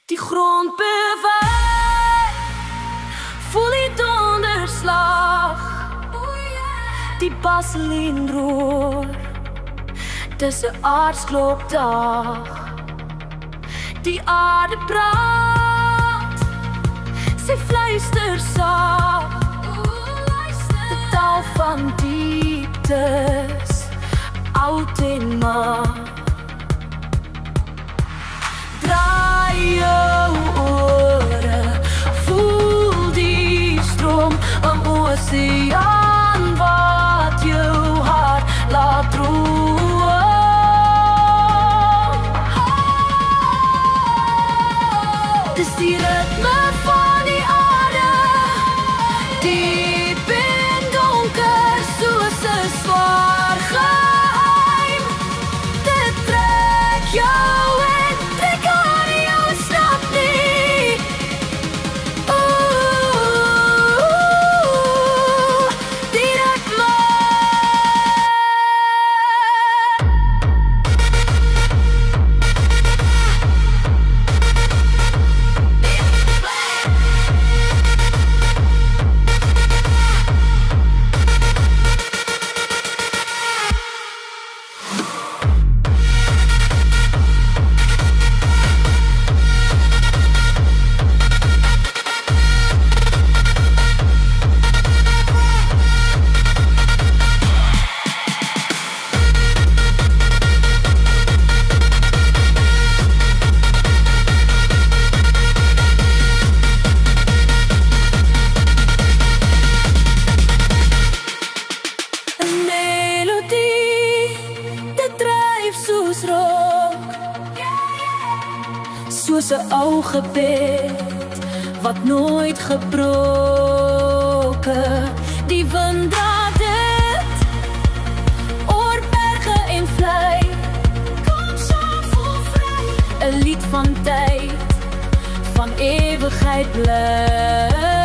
Die grond beweeg, voel die donderslag, die baselien roer, dis 'n aardsklokdag. Die aarde praat, sy fluister saag, die taal van dieptes, oud en maar. Draai jou ore, voel die stroom, 'n oseaan wat jou hart laat droom. Dis die ritme van die aarde, diep en donker, soos 'n swaar geheim. Dit trek jou en trek aan jou, snap nie. Die ritme. Soos 'n ou gebed wat nooit gebroke. Die wind dra dit oor berge en vlei. Kom saam, voel vry. 'n lied van tyd, van ewigheid bly.